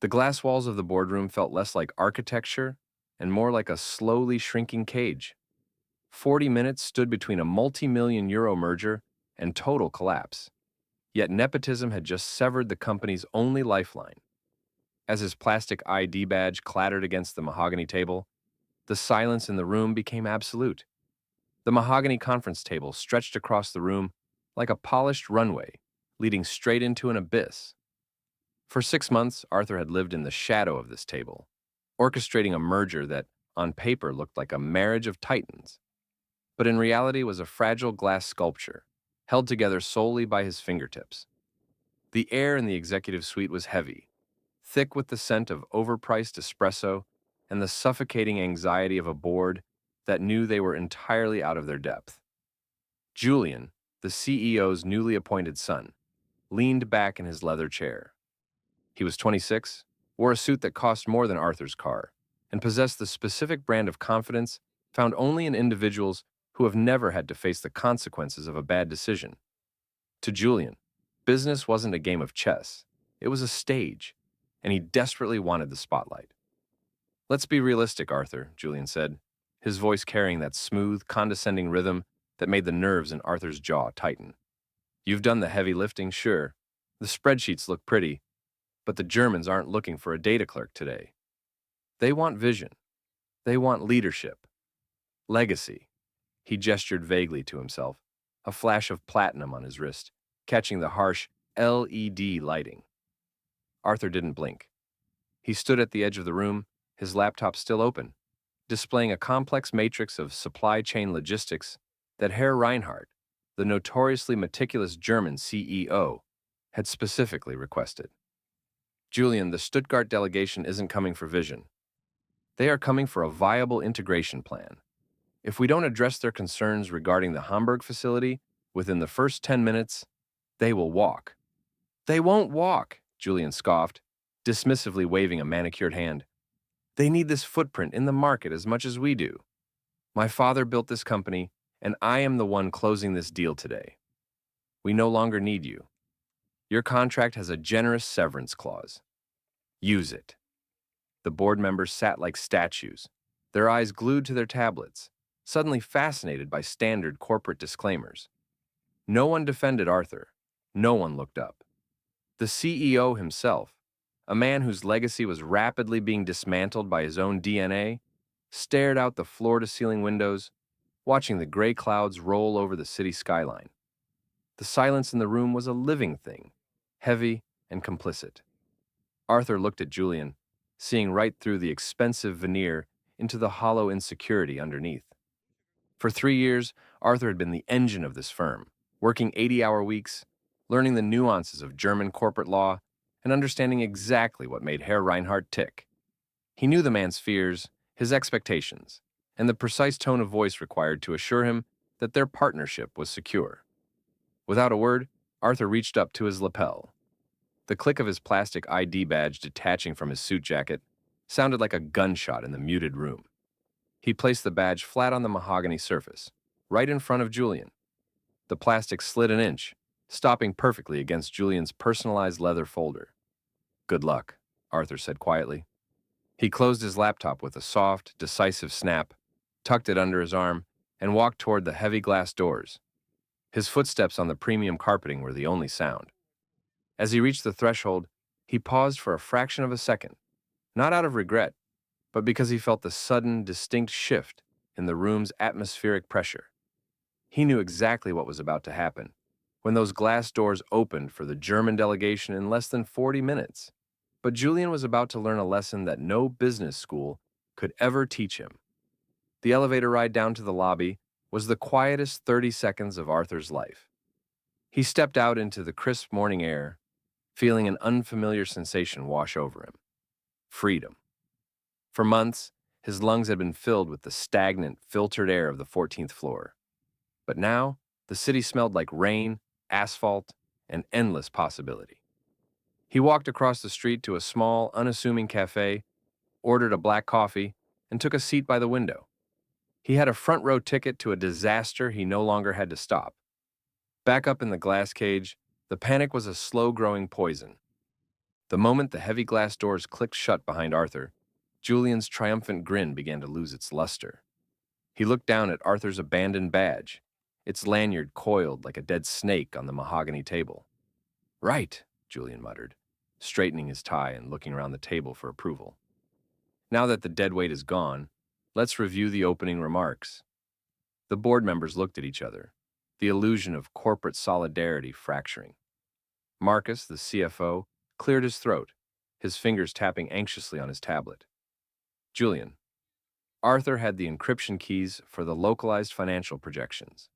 The glass walls of the boardroom felt less like architecture and more like a slowly shrinking cage. 40 minutes stood between a multi-million euro merger and total collapse. Yet nepotism had just severed the company's only lifeline. As his plastic ID badge clattered against the mahogany table, the silence in the room became absolute. The mahogany conference table stretched across the room like a polished runway, leading straight into an abyss. For 6 months, Arthur had lived in the shadow of this table, orchestrating a merger that, on paper, looked like a marriage of titans, but in reality was a fragile glass sculpture, held together solely by his fingertips. The air in the executive suite was heavy, thick with the scent of overpriced espresso and the suffocating anxiety of a board that knew they were entirely out of their depth. Julian, the CEO's newly appointed son, leaned back in his leather chair. He was 26, wore a suit that cost more than Arthur's car, and possessed the specific brand of confidence found only in individuals who have never had to face the consequences of a bad decision. To Julian, business wasn't a game of chess. It was a stage, and he desperately wanted the spotlight. "Let's be realistic, Arthur," Julian said, his voice carrying that smooth, condescending rhythm that made the nerves in Arthur's jaw tighten. "You've done the heavy lifting, sure. The spreadsheets look pretty, but the Germans aren't looking for a data clerk today. They want vision. They want leadership. Legacy." He gestured vaguely to himself, a flash of platinum on his wrist, catching the harsh LED lighting. Arthur didn't blink. He stood at the edge of the room, his laptop still open, displaying a complex matrix of supply chain logistics that Herr Reinhardt, the notoriously meticulous German CEO, had specifically requested. "Julian, the Stuttgart delegation isn't coming for vision. They are coming for a viable integration plan. If we don't address their concerns regarding the Hamburg facility within the first 10 minutes, they will walk." "They won't walk," Julian scoffed, dismissively waving a manicured hand. "They need this footprint in the market as much as we do. My father built this company, and I am the one closing this deal today. We no longer need you. Your contract has a generous severance clause. Use it." The board members sat like statues, their eyes glued to their tablets, suddenly fascinated by standard corporate disclaimers. No one defended Arthur. No one looked up. The CEO himself, a man whose legacy was rapidly being dismantled by his own DNA, stared out the floor-to-ceiling windows, watching the gray clouds roll over the city skyline. The silence in the room was a living thing, heavy and complicit. Arthur looked at Julian, seeing right through the expensive veneer into the hollow insecurity underneath. For 3 years, Arthur had been the engine of this firm, working 80-hour weeks, learning the nuances of German corporate law, and understanding exactly what made Herr Reinhardt tick. He knew the man's fears, his expectations, and the precise tone of voice required to assure him that their partnership was secure. Without a word, Arthur reached up to his lapel. The click of his plastic ID badge detaching from his suit jacket sounded like a gunshot in the muted room. He placed the badge flat on the mahogany surface, right in front of Julian. The plastic slid an inch, stopping perfectly against Julian's personalized leather folder. "Good luck," Arthur said quietly. He closed his laptop with a soft, decisive snap, tucked it under his arm, and walked toward the heavy glass doors. His footsteps on the premium carpeting were the only sound. As he reached the threshold, he paused for a fraction of a second, not out of regret, but because he felt the sudden, distinct shift in the room's atmospheric pressure. He knew exactly what was about to happen when those glass doors opened for the German delegation in less than 40 minutes. But Julian was about to learn a lesson that no business school could ever teach him. The elevator ride down to the lobby was the quietest 30 seconds of Arthur's life. He stepped out into the crisp morning air, feeling an unfamiliar sensation wash over him. Freedom. For months, his lungs had been filled with the stagnant, filtered air of the 14th floor. But now, the city smelled like rain, asphalt, and endless possibility. He walked across the street to a small, unassuming cafe, ordered a black coffee, and took a seat by the window. He had a front-row ticket to a disaster he no longer had to stop. Back up in the glass cage, the panic was a slow-growing poison. The moment the heavy glass doors clicked shut behind Arthur, Julian's triumphant grin began to lose its luster. He looked down at Arthur's abandoned badge, its lanyard coiled like a dead snake on the mahogany table. Right, Julian muttered, straightening his tie and looking around the table for approval. Now that the dead weight is gone, let's review the opening remarks. The board members looked at each other, the illusion of corporate solidarity fracturing. Marcus, the CFO, cleared his throat, his fingers tapping anxiously on his tablet. Julian, Arthur had the encryption keys for the localized financial projections.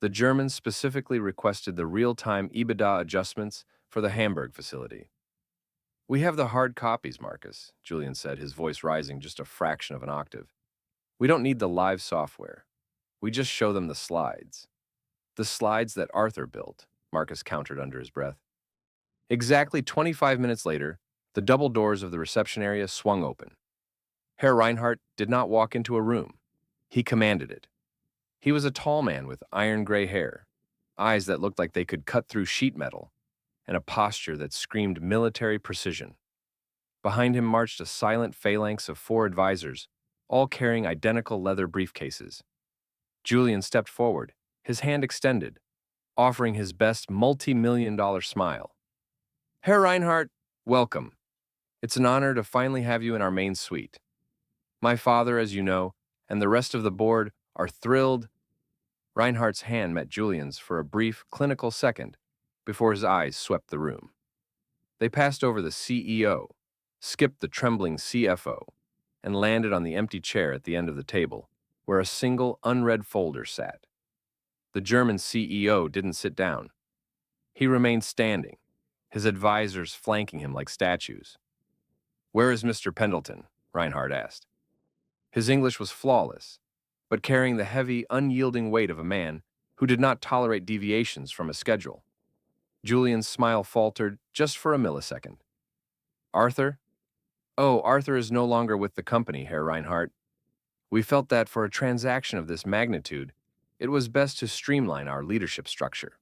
The Germans specifically requested the real-time EBITDA adjustments for the Hamburg facility. We have the hard copies, Marcus, Julian said, his voice rising just a fraction of an octave. We don't need the live software. We just show them the slides. The slides that Arthur built, Marcus countered under his breath. Exactly 25 minutes later, the double doors of the reception area swung open. Herr Reinhardt did not walk into a room. He commanded it. He was a tall man with iron gray hair, eyes that looked like they could cut through sheet metal, and a posture that screamed military precision. Behind him marched a silent phalanx of 4 advisors, all carrying identical leather briefcases. Julian stepped forward, his hand extended, offering his best multi-million-dollar smile. Herr Reinhardt, welcome. It's an honor to finally have you in our main suite. My father, as you know, and the rest of the board are thrilled. Reinhardt's hand met Julian's for a brief, clinical second before his eyes swept the room. They passed over the CEO, skipped the trembling CFO, and landed on the empty chair at the end of the table, where a single unread folder sat. The German CEO didn't sit down. He remained standing, his advisors flanking him like statues. Where is Mr. Pendleton? Reinhardt asked. His English was flawless, but carrying the heavy, unyielding weight of a man who did not tolerate deviations from a schedule. Julian's smile faltered just for a millisecond. Arthur? Oh, Arthur is no longer with the company, Herr Reinhardt. We felt that for a transaction of this magnitude, it was best to streamline our leadership structure.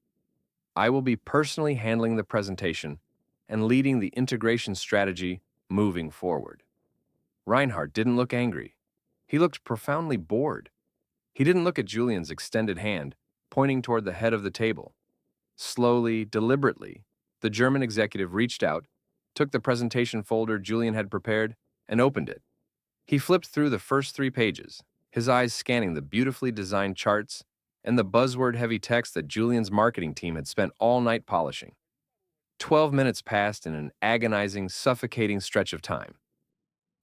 I will be personally handling the presentation and leading the integration strategy moving forward. Reinhardt didn't look angry. He looked profoundly bored. He didn't look at Julian's extended hand, pointing toward the head of the table. Slowly, deliberately, the German executive reached out, took the presentation folder Julian had prepared, and opened it. He flipped through the first 3 pages, his eyes scanning the beautifully designed charts and the buzzword-heavy text that Julian's marketing team had spent all night polishing. 12 minutes passed in an agonizing, suffocating stretch of time.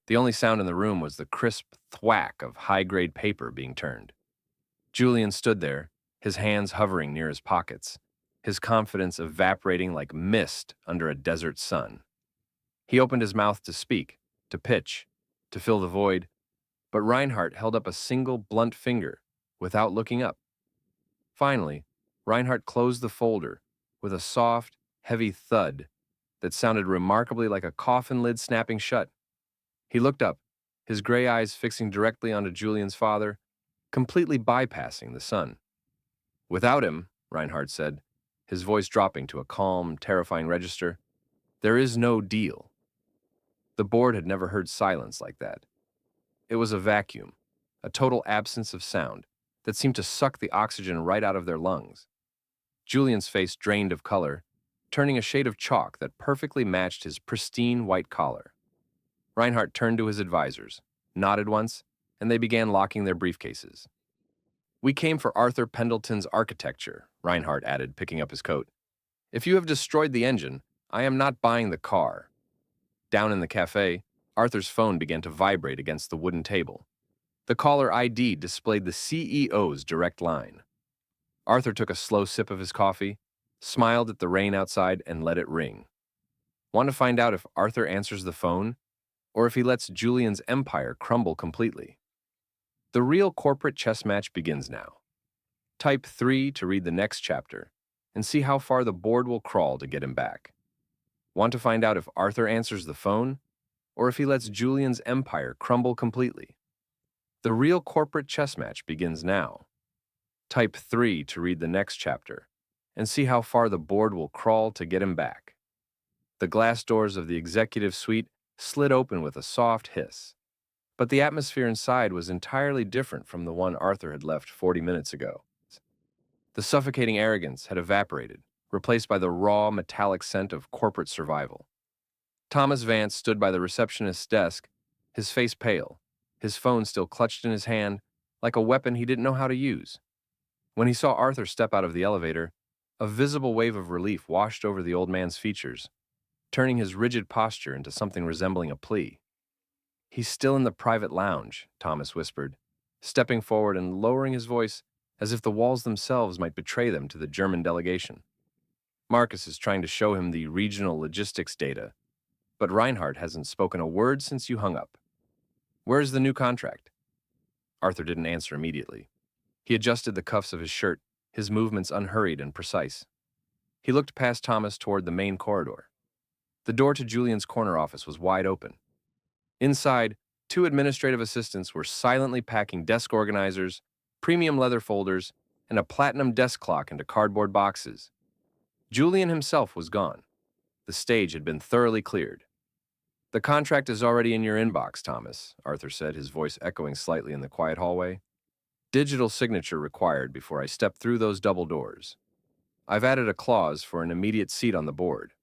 The only sound in the room was the crisp thwack of high-grade paper being turned. Julian stood there, his hands hovering near his pockets, his confidence evaporating like mist under a desert sun. He opened his mouth to speak, to pitch, to fill the void, but Reinhardt held up a single blunt finger without looking up. Finally, Reinhardt closed the folder with a soft, heavy thud that sounded remarkably like a coffin lid snapping shut. He looked up, his gray eyes fixing directly onto Julian's father, completely bypassing the sun. Without him, Reinhardt said, his voice dropping to a calm, terrifying register, there is no deal. The board had never heard silence like that. It was a vacuum, a total absence of sound that seemed to suck the oxygen right out of their lungs. Julian's face drained of color, turning a shade of chalk that perfectly matched his pristine white collar. Reinhardt turned to his advisors, nodded once, and they began locking their briefcases. We came for Arthur Pendleton's architecture, Reinhardt added, picking up his coat. If you have destroyed the engine, I am not buying the car. Down in the cafe, Arthur's phone began to vibrate against the wooden table. The caller ID displayed the CEO's direct line. Arthur took a slow sip of his coffee, smiled at the rain outside, and let it ring. Want to find out if Arthur answers the phone, or if he lets Julian's empire crumble completely? The real corporate chess match begins now. Type 3 to read the next chapter, and see how far the board will crawl to get him back. Want to find out if Arthur answers the phone, or if he lets Julian's empire crumble completely? The real corporate chess match begins now. Type 3 to read the next chapter, and see how far the board will crawl to get him back. The glass doors of the executive suite slid open with a soft hiss. But the atmosphere inside was entirely different from the one Arthur had left 40 minutes ago. The suffocating arrogance had evaporated, replaced by the raw, metallic scent of corporate survival. Thomas Vance stood by the receptionist's desk, his face pale, his phone still clutched in his hand, like a weapon he didn't know how to use. When he saw Arthur step out of the elevator, a visible wave of relief washed over the old man's features, turning his rigid posture into something resembling a plea. "He's still in the private lounge," Thomas whispered, stepping forward and lowering his voice as if the walls themselves might betray them to the German delegation. "Marcus is trying to show him the regional logistics data, but Reinhardt hasn't spoken a word since you hung up. Where's the new contract?" Arthur didn't answer immediately. He adjusted the cuffs of his shirt, his movements unhurried and precise. He looked past Thomas toward the main corridor. The door to Julian's corner office was wide open. Inside, two administrative assistants were silently packing desk organizers, premium leather folders, and a platinum desk clock into cardboard boxes. Julian himself was gone. The stage had been thoroughly cleared. "The contract is already in your inbox, Thomas," Arthur said, his voice echoing slightly in the quiet hallway. "Digital signature required before I step through those double doors. I've added a clause for an immediate seat on the board,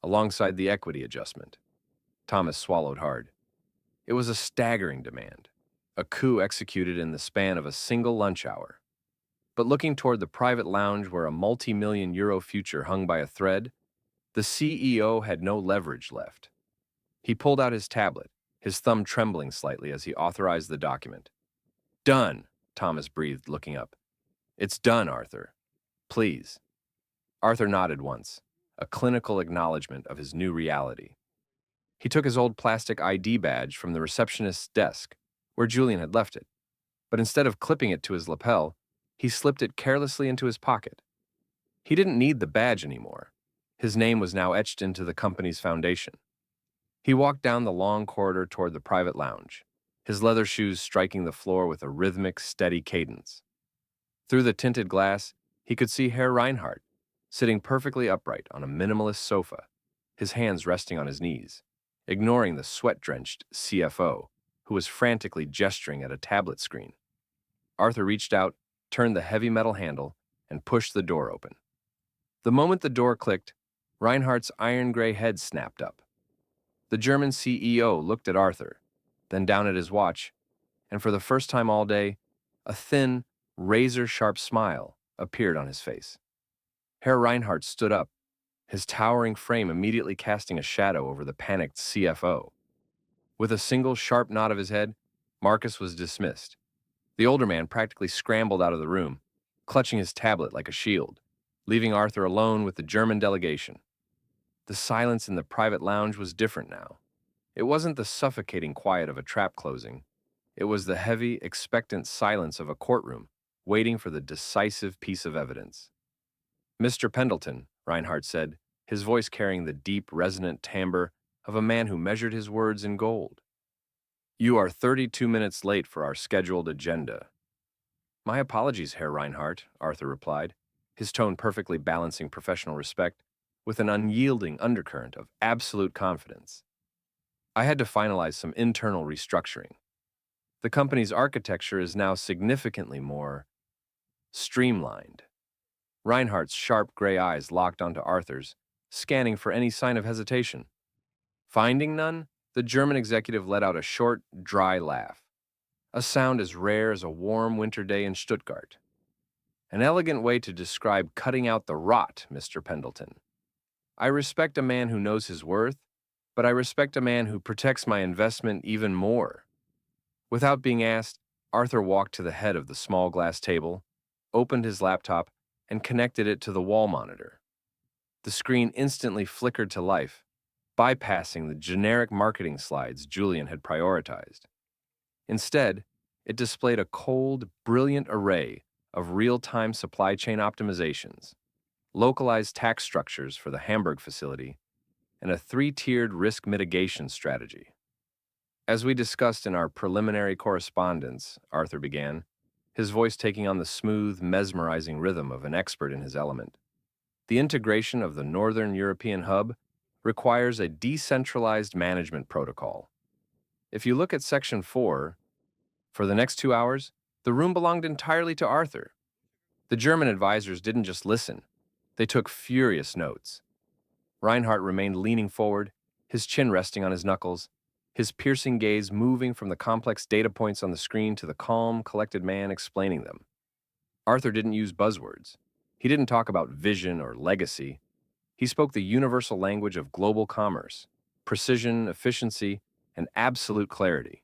alongside the equity adjustment." Thomas swallowed hard. It was a staggering demand, a coup executed in the span of a single lunch hour. But looking toward the private lounge where a multi-million euro future hung by a thread, the CEO had no leverage left. He pulled out his tablet, his thumb trembling slightly as he authorized the document. "Done," Thomas breathed, looking up. "It's done, Arthur. Please." Arthur nodded once, a clinical acknowledgement of his new reality. He took his old plastic ID badge from the receptionist's desk, where Julian had left it, but instead of clipping it to his lapel, he slipped it carelessly into his pocket. He didn't need the badge anymore. His name was now etched into the company's foundation. He walked down the long corridor toward the private lounge, his leather shoes striking the floor with a rhythmic, steady cadence. Through the tinted glass, he could see Herr Reinhardt, sitting perfectly upright on a minimalist sofa, his hands resting on his knees, ignoring the sweat-drenched CFO, who was frantically gesturing at a tablet screen. Arthur reached out, turned the heavy metal handle, and pushed the door open. The moment the door clicked, Reinhardt's iron-gray head snapped up. The German CEO looked at Arthur, then down at his watch, and for the first time all day, a thin, razor-sharp smile appeared on his face. Herr Reinhardt stood up, his towering frame immediately casting a shadow over the panicked CFO. With a single sharp nod of his head, Marcus was dismissed. The older man practically scrambled out of the room, clutching his tablet like a shield, leaving Arthur alone with the German delegation. The silence in the private lounge was different now. It wasn't the suffocating quiet of a trap closing. It was the heavy, expectant silence of a courtroom, waiting for the decisive piece of evidence. "Mr. Pendleton," Reinhardt said, his voice carrying the deep, resonant timbre of a man who measured his words in gold. "You are 32 minutes late for our scheduled agenda." "My apologies, Herr Reinhardt," Arthur replied, his tone perfectly balancing professional respect with an unyielding undercurrent of absolute confidence. "I had to finalize some internal restructuring. The company's architecture is now significantly more streamlined." Reinhardt's sharp gray eyes locked onto Arthur's, scanning for any sign of hesitation. Finding none, the German executive let out a short, dry laugh, a sound as rare as a warm winter day in Stuttgart. "An elegant way to describe cutting out the rot, Mr. Pendleton. I respect a man who knows his worth, but I respect a man who protects my investment even more." Without being asked, Arthur walked to the head of the small glass table, opened his laptop, and connected it to the wall monitor. The screen instantly flickered to life, bypassing the generic marketing slides Julian had prioritized. Instead, it displayed a cold, brilliant array of real-time supply chain optimizations, localized tax structures for the Hamburg facility, and a three-tiered risk mitigation strategy. "As we discussed in our preliminary correspondence," Arthur began, his voice taking on the smooth, mesmerizing rhythm of an expert in his element, "the integration of the Northern European hub requires a decentralized management protocol. If you look at Section 4, for the next 2 hours, the room belonged entirely to Arthur. The German advisors didn't just listen, they took furious notes. Reinhardt remained leaning forward, his chin resting on his knuckles, his piercing gaze moving from the complex data points on the screen to the calm, collected man explaining them. Arthur didn't use buzzwords. He didn't talk about vision or legacy. He spoke the universal language of global commerce, precision, efficiency, and absolute clarity.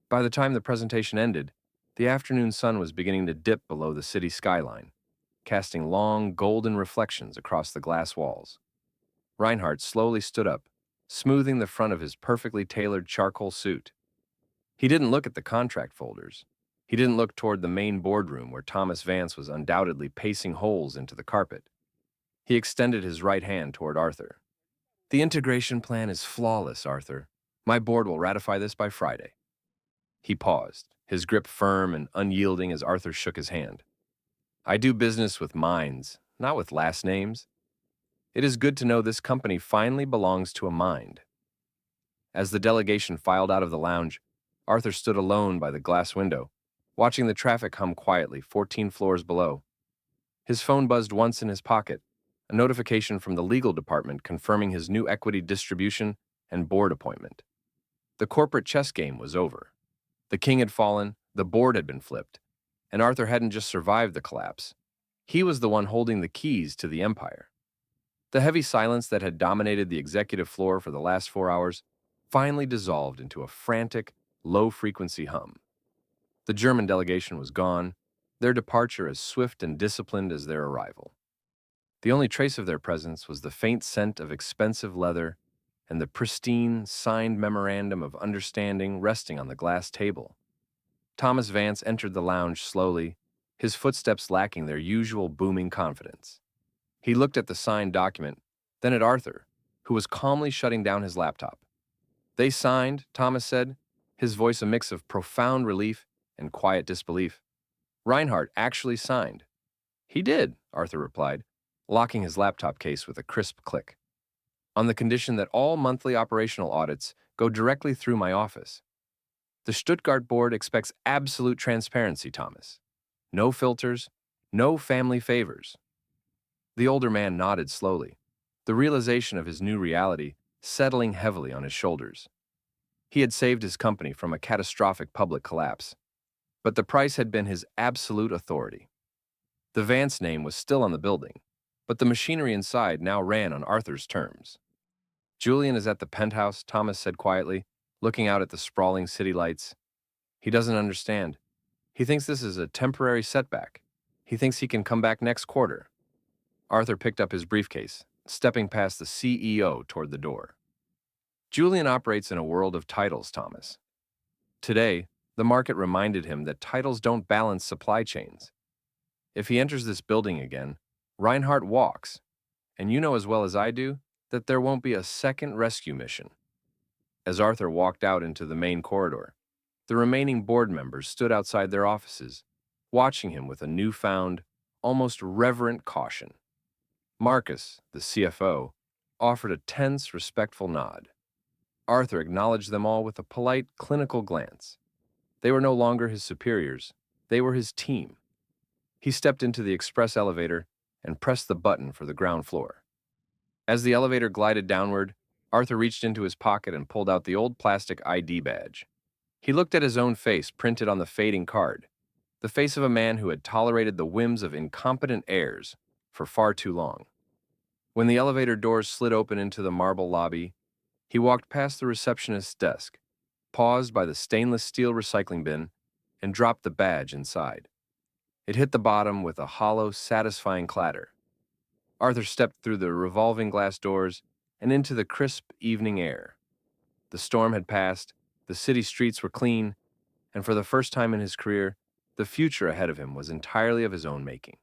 By the time the presentation ended, the afternoon sun was beginning to dip below the city skyline, casting long, golden reflections across the glass walls. Reinhardt slowly stood up, smoothing the front of his perfectly tailored charcoal suit. He didn't look at the contract folders. He didn't look toward the main boardroom where Thomas Vance was undoubtedly pacing holes into the carpet. He extended his right hand toward Arthur. "The integration plan is flawless, Arthur. My board will ratify this by Friday." He paused, his grip firm and unyielding as Arthur shook his hand. "I do business with minds, not with last names. It is good to know this company finally belongs to a mind." As the delegation filed out of the lounge, Arthur stood alone by the glass window, watching the traffic hum quietly 14 floors below. His phone buzzed once in his pocket, a notification from the legal department confirming his new equity distribution and board appointment. The corporate chess game was over. The king had fallen, the board had been flipped, and Arthur hadn't just survived the collapse. He was the one holding the keys to the empire. The heavy silence that had dominated the executive floor for the last 4 hours finally dissolved into a frantic, low-frequency hum. The German delegation was gone, their departure as swift and disciplined as their arrival. The only trace of their presence was the faint scent of expensive leather and the pristine, signed memorandum of understanding resting on the glass table. Thomas Vance entered the lounge slowly, his footsteps lacking their usual booming confidence. He looked at the signed document, then at Arthur, who was calmly shutting down his laptop. "They signed," Thomas said, his voice a mix of profound relief and quiet disbelief. "Reinhardt actually signed." "He did," Arthur replied, locking his laptop case with a crisp click. "On the condition that all monthly operational audits go directly through my office. The Stuttgart board expects absolute transparency, Thomas. No filters, no family favors." The older man nodded slowly, the realization of his new reality settling heavily on his shoulders. He had saved his company from a catastrophic public collapse, but the price had been his absolute authority. The Vance name was still on the building, but the machinery inside now ran on Arthur's terms. "Julian is at the penthouse," Thomas said quietly, looking out at the sprawling city lights. "He doesn't understand. He thinks this is a temporary setback. He thinks he can come back next quarter." Arthur picked up his briefcase, stepping past the CEO toward the door. "Julian operates in a world of titles, Thomas." Today, the market reminded him that titles don't balance supply chains. If he enters this building again, Reinhardt walks, and you know as well as I do that there won't be a second rescue mission. As Arthur walked out into the main corridor, the remaining board members stood outside their offices, watching him with a newfound, almost reverent caution. Marcus, the CFO, offered a tense, respectful nod. Arthur acknowledged them all with a polite, clinical glance. They were no longer his superiors. They were his team. He stepped into the express elevator and pressed the button for the ground floor. As the elevator glided downward, Arthur reached into his pocket and pulled out the old plastic ID badge. He looked at his own face printed on the fading card, the face of a man who had tolerated the whims of incompetent heirs for far too long. When the elevator doors slid open into the marble lobby, he walked past the receptionist's desk, paused by the stainless steel recycling bin, and dropped the badge inside. It hit the bottom with a hollow, satisfying clatter. Arthur stepped through the revolving glass doors and into the crisp evening air. The storm had passed, the city streets were clean, and for the first time in his career, the future ahead of him was entirely of his own making.